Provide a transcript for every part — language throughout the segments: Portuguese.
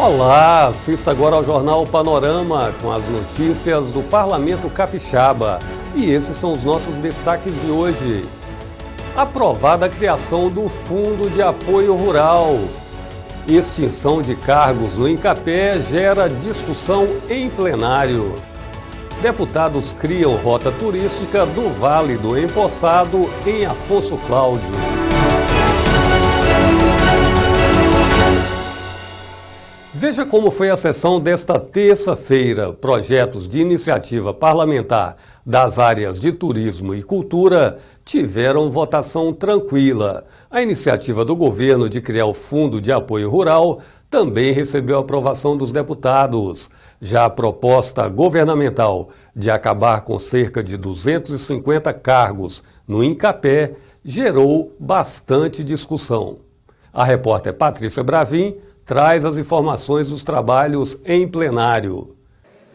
Olá, assista agora ao Jornal Panorama com as notícias do Parlamento Capixaba. E esses são os nossos destaques de hoje. Aprovada a criação do Fundo de Apoio Rural. Extinção de cargos no INCAPé gera discussão em plenário. Deputados criam rota turística do Vale do Empoçado em Afonso Cláudio. Veja como foi a sessão desta terça-feira. Projetos de iniciativa parlamentar das áreas de turismo e cultura tiveram votação tranquila. A iniciativa do governo de criar o Fundo de Apoio Rural também recebeu aprovação dos deputados. Já a proposta governamental de acabar com cerca de 250 cargos no INCAPé gerou bastante discussão. A repórter Patrícia Bravin traz as informações dos trabalhos em plenário.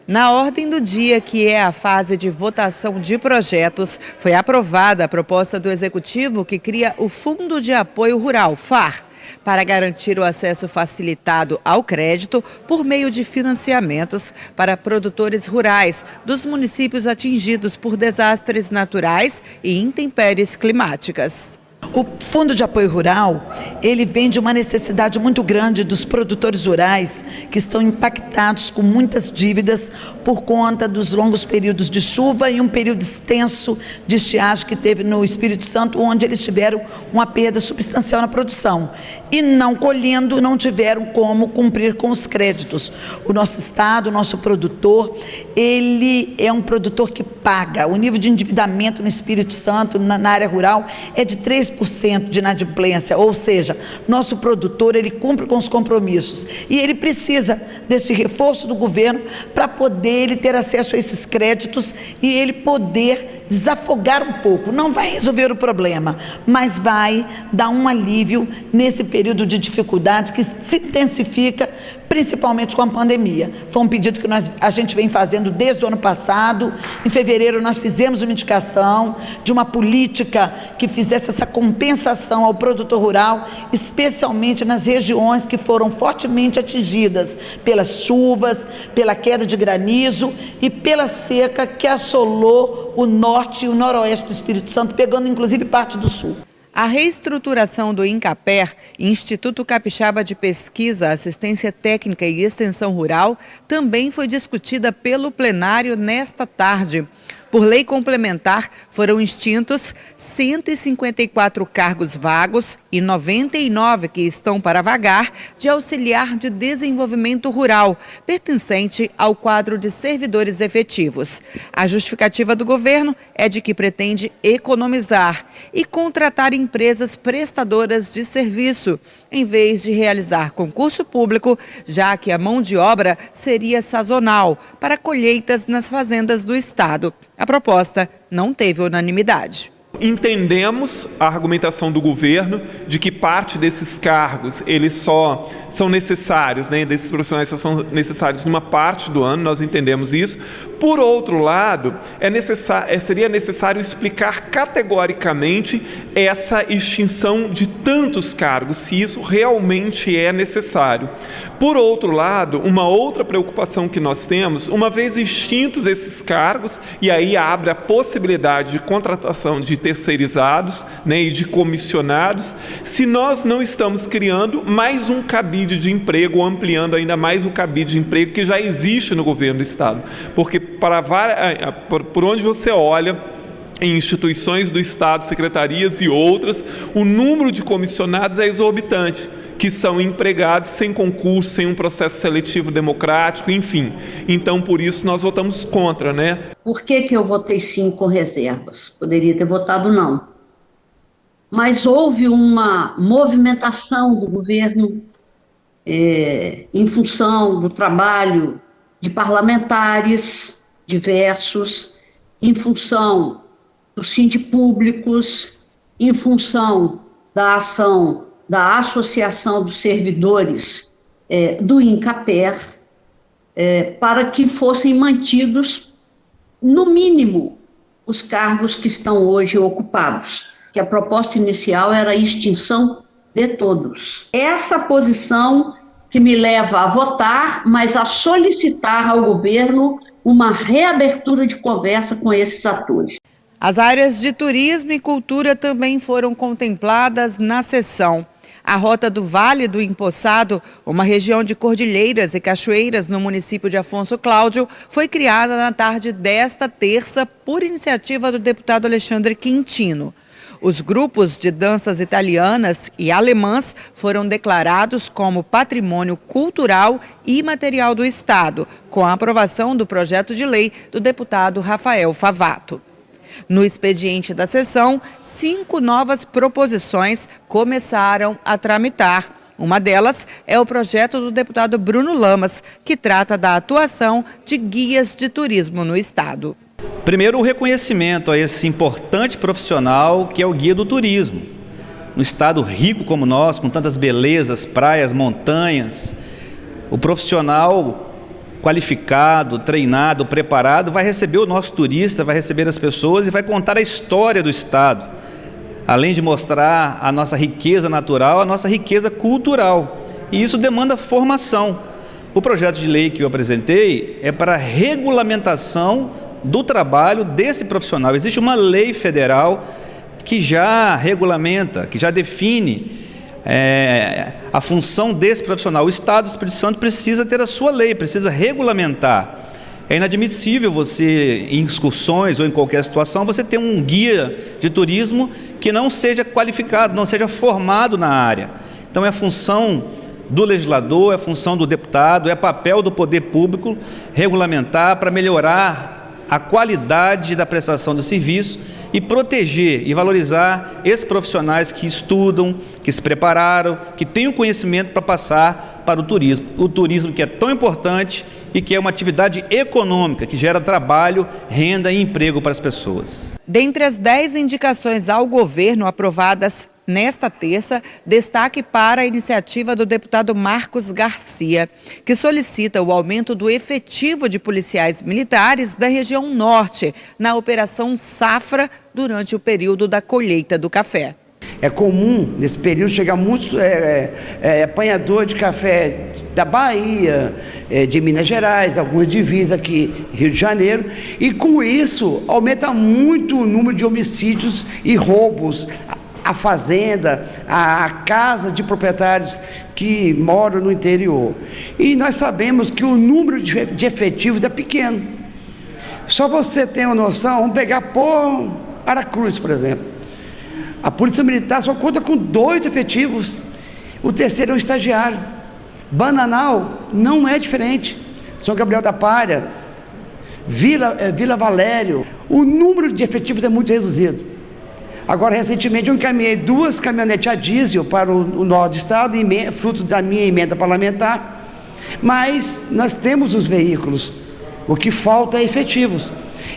Na ordem do dia, que é a fase de votação de projetos, foi aprovada a proposta do Executivo que cria o Fundo de Apoio Rural, FAR, para garantir o acesso facilitado ao crédito por meio de financiamentos para produtores rurais dos municípios atingidos por desastres naturais e intempéries climáticas. O Fundo de Apoio Rural, ele vem de uma necessidade muito grande dos produtores rurais que estão impactados com muitas dívidas por conta dos longos períodos de chuva e um período extenso de estiagem que teve no Espírito Santo, onde eles tiveram uma perda substancial na produção e não colhendo, não tiveram como cumprir com os créditos. O nosso estado, o nosso produtor, ele é um produtor que paga. O nível de endividamento no Espírito Santo, na área rural, é de 3% de inadimplência, ou seja, nosso produtor ele cumpre com os compromissos e ele precisa desse reforço do governo para poder ele ter acesso a esses créditos e ele poder desafogar um pouco. Não vai resolver o problema, mas vai dar um alívio nesse período de dificuldade que se intensifica principalmente com a pandemia. Foi um pedido que a gente vem fazendo desde o ano passado. Em fevereiro nós fizemos uma indicação de uma política que fizesse essa compensação ao produtor rural, especialmente nas regiões que foram fortemente atingidas pelas chuvas, pela queda de granizo e pela seca que assolou o norte e o noroeste do Espírito Santo, pegando inclusive parte do sul. A reestruturação do INCAPé, Instituto Capixaba de Pesquisa, Assistência Técnica e Extensão Rural, também foi discutida pelo plenário nesta tarde. Por lei complementar, foram extintos 154 cargos vagos e 99 que estão para vagar de auxiliar de desenvolvimento rural, pertencente ao quadro de servidores efetivos. A justificativa do governo é de que pretende economizar e contratar empresas prestadoras de serviço, em vez de realizar concurso público, já que a mão de obra seria sazonal para colheitas nas fazendas do estado. A proposta não teve unanimidade. Entendemos a argumentação do governo de que parte desses cargos eles só são necessários, desses profissionais só são necessários numa parte do ano, nós entendemos isso. Por outro lado, seria necessário explicar categoricamente essa extinção de tantos cargos, se isso realmente é necessário. Por outro lado, uma outra preocupação que nós temos, uma vez extintos esses cargos, e aí abre a possibilidade de contratação de terceirizados e de comissionados, se nós não estamos criando mais um cabide de emprego, ou ampliando ainda mais o cabide de emprego que já existe no governo do estado. Porque por onde você olha, em instituições do estado, secretarias e outras, o número de comissionados é exorbitante, que são empregados sem concurso, sem um processo seletivo democrático, enfim. Então, por isso, nós votamos contra, Por que eu votei sim com reservas? Poderia ter votado não. Mas houve uma movimentação do governo em função do trabalho de parlamentares diversos, em função dos sindipúblicos, em função da ação da Associação dos Servidores do INCAPé, para que fossem mantidos, no mínimo, os cargos que estão hoje ocupados, que a proposta inicial era a extinção de todos. Essa posição que me leva a votar, mas a solicitar ao governo uma reabertura de conversa com esses atores. As áreas de turismo e cultura também foram contempladas na sessão. A Rota do Vale do Empoçado, uma região de cordilheiras e cachoeiras no município de Afonso Cláudio, foi criada na tarde desta terça por iniciativa do deputado Alexandre Quintino. Os grupos de danças italianas e alemãs foram declarados como patrimônio cultural e imaterial do Estado, com a aprovação do projeto de lei do deputado Rafael Favato. No expediente da sessão, 5 novas proposições começaram a tramitar. Uma delas é o projeto do deputado Bruno Lamas, que trata da atuação de guias de turismo no Estado. Primeiro, o reconhecimento a esse importante profissional que é o guia do turismo. No estado rico como nós, com tantas belezas, praias, montanhas, o profissional qualificado, treinado, preparado, vai receber o nosso turista, vai receber as pessoas e vai contar a história do estado, além de mostrar a nossa riqueza natural, a nossa riqueza cultural. E isso demanda formação. O projeto de lei que eu apresentei é para regulamentação do trabalho desse profissional. Existe uma lei federal que já regulamenta, que já define a função desse profissional. O Estado do Espírito Santo precisa ter a sua lei, precisa regulamentar. É inadmissível você, em excursões ou em qualquer situação, você ter um guia de turismo que não seja qualificado, não seja formado na área. Então é função do legislador, é função do deputado, é papel do poder público regulamentar para melhorar a qualidade da prestação do serviço e proteger e valorizar esses profissionais que estudam, que se prepararam, que têm o conhecimento para passar para o turismo que é tão importante e que é uma atividade econômica, que gera trabalho, renda e emprego para as pessoas. Dentre as 10 indicações ao governo aprovadas nesta terça, destaque para a iniciativa do deputado Marcos Garcia, que solicita o aumento do efetivo de policiais militares da região norte, na Operação Safra, durante o período da colheita do café. É comum, nesse período, chegar muitos apanhadores de café da Bahia, de Minas Gerais, algumas divisas aqui, Rio de Janeiro, e com isso aumenta muito o número de homicídios e roubos à fazenda, à casa de proprietários que moram no interior. E nós sabemos que o número de efetivos é pequeno. Só você ter uma noção, vamos pegar por Aracruz, por exemplo. A Polícia Militar só conta com 2 efetivos, o terceiro é um estagiário. Bananal não é diferente. São Gabriel da Palha, Vila Valério, o número de efetivos é muito reduzido. Agora, recentemente, eu encaminhei 2 caminhonetes a diesel para o norte do estado, fruto da minha emenda parlamentar, mas nós temos os veículos, o que falta é efetivos.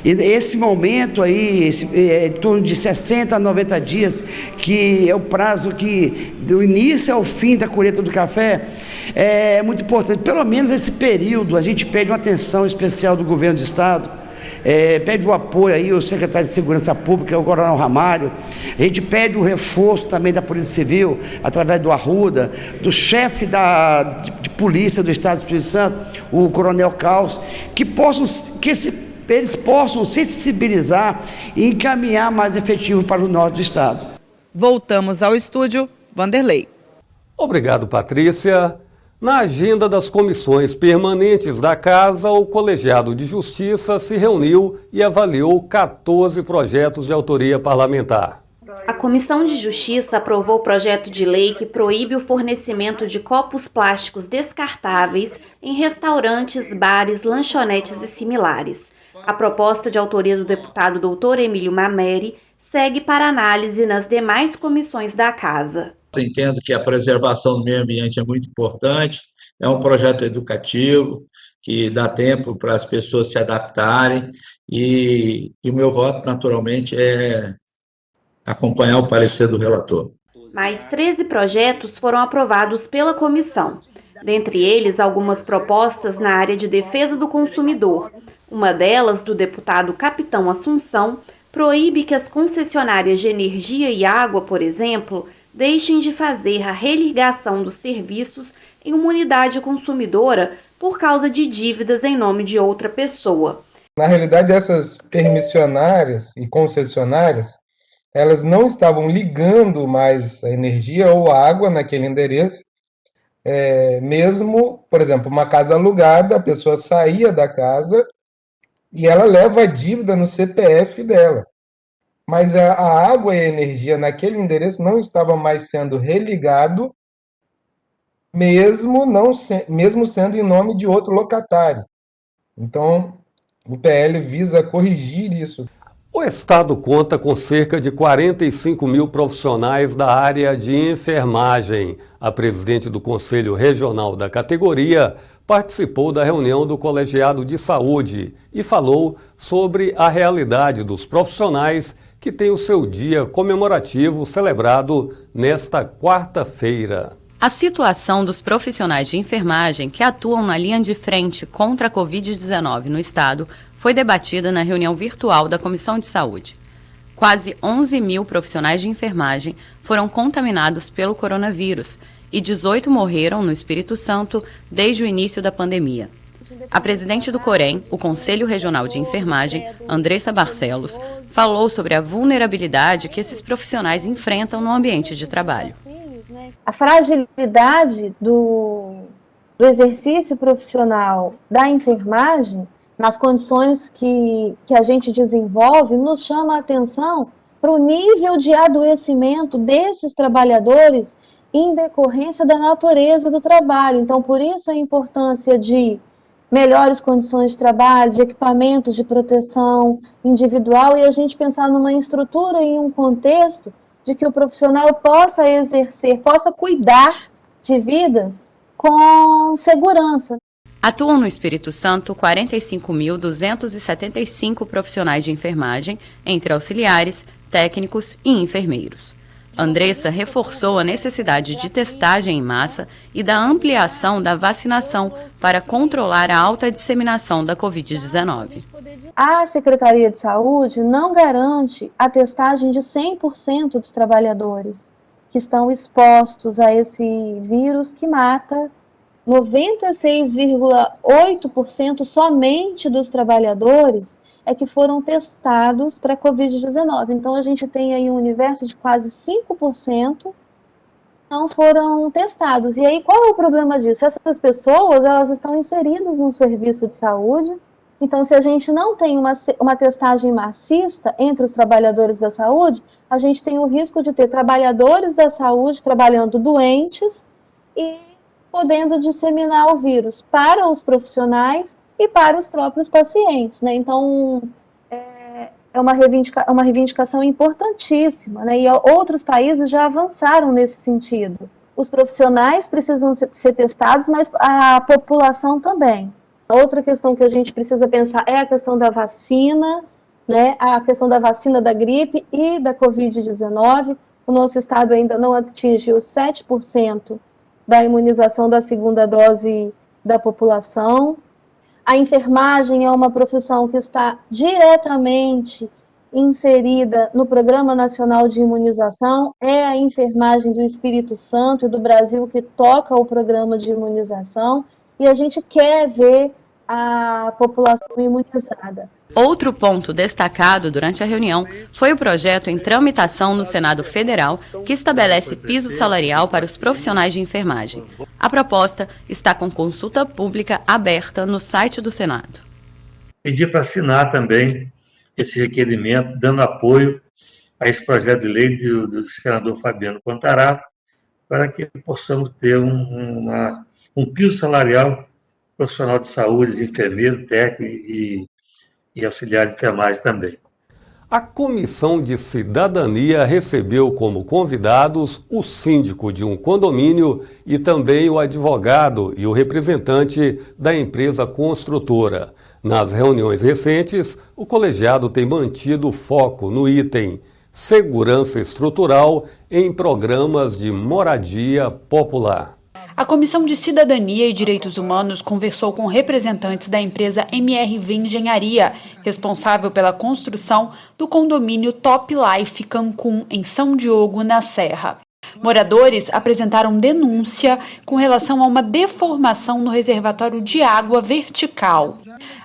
E esse momento aí, em torno de 60 a 90 dias, que é o prazo que, do início ao fim da colheita do café, é muito importante. Pelo menos esse período, a gente pede uma atenção especial do governo do estado, pede o apoio aí, o secretário de Segurança Pública, o Coronel Ramalho. A gente pede o reforço também da Polícia Civil, através do Arruda, do chefe de polícia do Estado do Espírito Santo, o Coronel Caos, que eles possam sensibilizar e encaminhar mais efetivo para o norte do estado. Voltamos ao estúdio, Vanderlei. Obrigado, Patrícia. Na agenda das comissões permanentes da Casa, o Colegiado de Justiça se reuniu e avaliou 14 projetos de autoria parlamentar. A Comissão de Justiça aprovou o projeto de lei que proíbe o fornecimento de copos plásticos descartáveis em restaurantes, bares, lanchonetes e similares. A proposta de autoria do deputado Dr. Emílio Mameri segue para análise nas demais comissões da Casa. Eu entendo que a preservação do meio ambiente é muito importante, é um projeto educativo que dá tempo para as pessoas se adaptarem e o meu voto, naturalmente, é acompanhar o parecer do relator. Mais 13 projetos foram aprovados pela comissão, dentre eles algumas propostas na área de defesa do consumidor. Uma delas, do deputado Capitão Assunção, proíbe que as concessionárias de energia e água, por exemplo, deixem de fazer a religação dos serviços em uma unidade consumidora por causa de dívidas em nome de outra pessoa. Na realidade, essas permissionárias e concessionárias, elas não estavam ligando mais a energia ou a água naquele endereço. Mesmo, por exemplo, uma casa alugada, a pessoa saía da casa e ela leva a dívida no CPF dela. Mas a água e a energia naquele endereço não estava mais sendo religado, mesmo sendo em nome de outro locatário. Então, o PL visa corrigir isso. O Estado conta com cerca de 45 mil profissionais da área de enfermagem. A presidente do Conselho Regional da categoria participou da reunião do Colegiado de Saúde e falou sobre a realidade dos profissionais que tem o seu dia comemorativo celebrado nesta quarta-feira. A situação dos profissionais de enfermagem que atuam na linha de frente contra a Covid-19 no Estado foi debatida na reunião virtual da Comissão de Saúde. Quase 11 mil profissionais de enfermagem foram contaminados pelo coronavírus e 18 morreram no Espírito Santo desde o início da pandemia. A presidente do COREM, o Conselho Regional de Enfermagem, Andressa Barcelos, falou sobre a vulnerabilidade que esses profissionais enfrentam no ambiente de trabalho. A fragilidade do exercício profissional da enfermagem, nas condições que a gente desenvolve, nos chama a atenção para o nível de adoecimento desses trabalhadores em decorrência da natureza do trabalho. Então, por isso a importância de melhores condições de trabalho, de equipamentos de proteção individual e a gente pensar numa estrutura e um contexto de que o profissional possa exercer, possa cuidar de vidas com segurança. Atuam no Espírito Santo 45.275 profissionais de enfermagem, entre auxiliares, técnicos e enfermeiros. Andressa reforçou a necessidade de testagem em massa e da ampliação da vacinação para controlar a alta disseminação da Covid-19. A Secretaria de Saúde não garante a testagem de 100% dos trabalhadores que estão expostos a esse vírus que mata 96,8% somente dos trabalhadores é que foram testados para a Covid-19. Então, a gente tem aí um universo de quase 5% não foram testados. E aí, qual é o problema disso? Essas pessoas, elas estão inseridas no serviço de saúde. Então, se a gente não tem uma testagem maciça entre os trabalhadores da saúde, a gente tem o risco de ter trabalhadores da saúde trabalhando doentes e podendo disseminar o vírus para os profissionais e para os próprios pacientes, né? Então, é uma reivindicação importantíssima, né? E outros países já avançaram nesse sentido. Os profissionais precisam ser testados, mas a população também. Outra questão que a gente precisa pensar é a questão da vacina, né? A questão da vacina da gripe e da Covid-19. O nosso estado ainda não atingiu 7% da imunização da segunda dose da população. A enfermagem é uma profissão que está diretamente inserida no Programa Nacional de Imunização. É a enfermagem do Espírito Santo e do Brasil que toca o programa de imunização e a gente quer ver a população imunizada. Outro ponto destacado durante a reunião foi o projeto em tramitação no Senado Federal que estabelece piso salarial para os profissionais de enfermagem. A proposta está com consulta pública aberta no site do Senado. Pedi para assinar também esse requerimento, dando apoio a esse projeto de lei do senador Fabiano Contarato, para que possamos ter um piso salarial profissional de saúde, enfermeiro, técnico e auxiliar de enfermagem também. A Comissão de Cidadania recebeu como convidados o síndico de um condomínio e também o advogado e o representante da empresa construtora. Nas reuniões recentes, o colegiado tem mantido foco no item segurança estrutural em programas de moradia popular. A Comissão de Cidadania e Direitos Humanos conversou com representantes da empresa MRV Engenharia, responsável pela construção do condomínio Top Life Cancún, em São Diogo, na Serra. Moradores apresentaram denúncia com relação a uma deformação no reservatório de água vertical.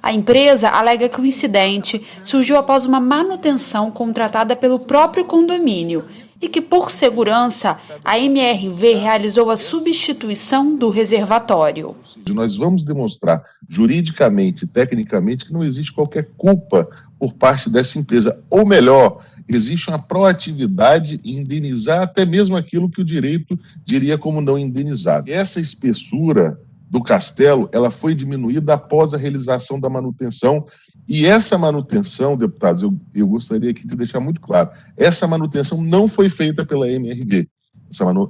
A empresa alega que o incidente surgiu após uma manutenção contratada pelo próprio condomínio e que, por segurança, a MRV realizou a substituição do reservatório. Nós vamos demonstrar juridicamente e tecnicamente que não existe qualquer culpa por parte dessa empresa. Ou melhor, existe uma proatividade em indenizar até mesmo aquilo que o direito diria como não indenizado. Essa espessura do castelo, ela foi diminuída após a realização da manutenção. E essa manutenção, deputados, eu gostaria aqui de deixar muito claro, essa manutenção não foi feita pela MRV.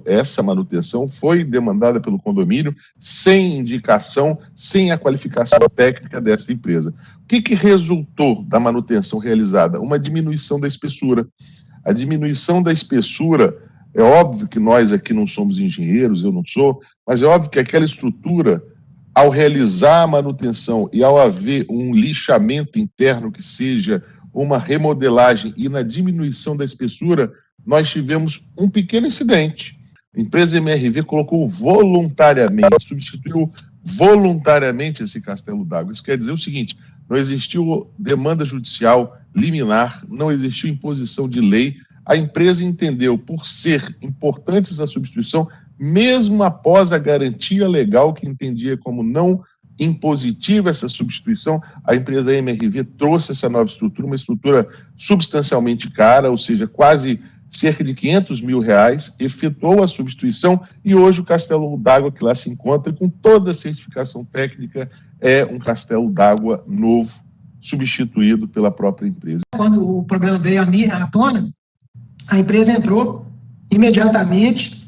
Essa manutenção foi demandada pelo condomínio sem indicação, sem a qualificação técnica dessa empresa. O que resultou da manutenção realizada? Uma diminuição da espessura. A diminuição da espessura, é óbvio que nós aqui não somos engenheiros, eu não sou, mas é óbvio que aquela estrutura, ao realizar a manutenção e ao haver um lixamento interno que seja uma remodelagem e na diminuição da espessura, nós tivemos um pequeno incidente. A empresa MRV colocou voluntariamente, substituiu voluntariamente esse castelo d'água. Isso quer dizer o seguinte, não existiu demanda judicial liminar, não existiu imposição de lei. A empresa entendeu, por ser importante a substituição, mesmo após a garantia legal que entendia como não impositiva essa substituição, a empresa MRV trouxe essa nova estrutura, uma estrutura substancialmente cara, ou seja, quase cerca de R$500 mil, efetuou a substituição e hoje o castelo d'água que lá se encontra, com toda a certificação técnica, é um castelo d'água novo, substituído pela própria empresa. Quando o problema veio à tona, a empresa entrou imediatamente,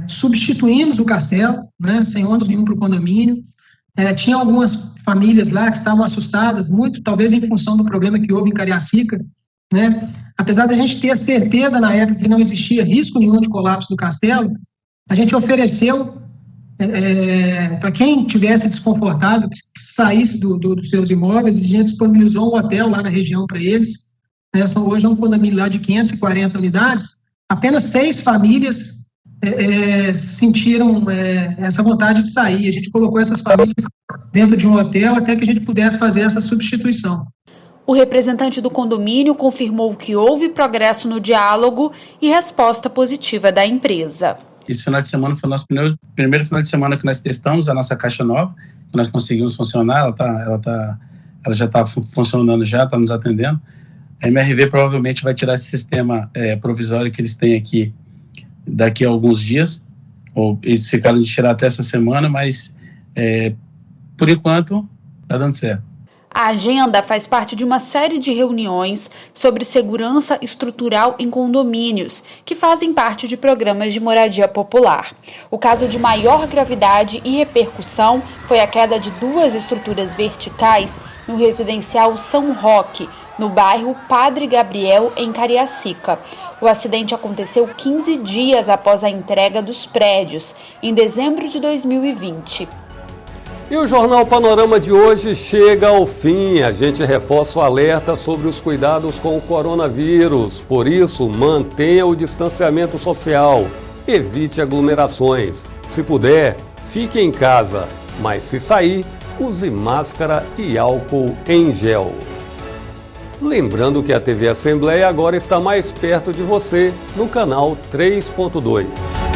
substituímos o castelo, né, sem ônus nenhum para o condomínio. Tinha algumas famílias lá que estavam assustadas, muito talvez em função do problema que houve em Cariacica, né? Apesar da gente ter a certeza na época que não existia risco nenhum de colapso do castelo, a gente ofereceu para quem tivesse desconfortável, que saísse dos seus imóveis, a gente disponibilizou um hotel lá na região para eles. Hoje é um condomínio lá de 540 unidades, apenas 6 famílias sentiram essa vontade de sair. A gente colocou essas famílias dentro de um hotel até que a gente pudesse fazer essa substituição. O representante do condomínio confirmou que houve progresso no diálogo e resposta positiva da empresa. Esse final de semana foi o nosso primeiro final de semana que nós testamos a nossa caixa nova, que nós conseguimos funcionar, ela já está funcionando, já está nos atendendo. A MRV provavelmente vai tirar esse sistema provisório que eles têm aqui daqui a alguns dias, ou eles ficaram de tirar até essa semana, mas por enquanto está dando certo. A agenda faz parte de uma série de reuniões sobre segurança estrutural em condomínios, que fazem parte de programas de moradia popular. O caso de maior gravidade e repercussão foi a queda de 2 estruturas verticais no residencial São Roque, no bairro Padre Gabriel, em Cariacica. O acidente aconteceu 15 dias após a entrega dos prédios, em dezembro de 2020. E o Jornal Panorama de hoje chega ao fim. A gente reforça o alerta sobre os cuidados com o coronavírus. Por isso, mantenha o distanciamento social. Evite aglomerações. Se puder, fique em casa. Mas se sair, use máscara e álcool em gel. Lembrando que a TV Assembleia agora está mais perto de você no canal 3.2.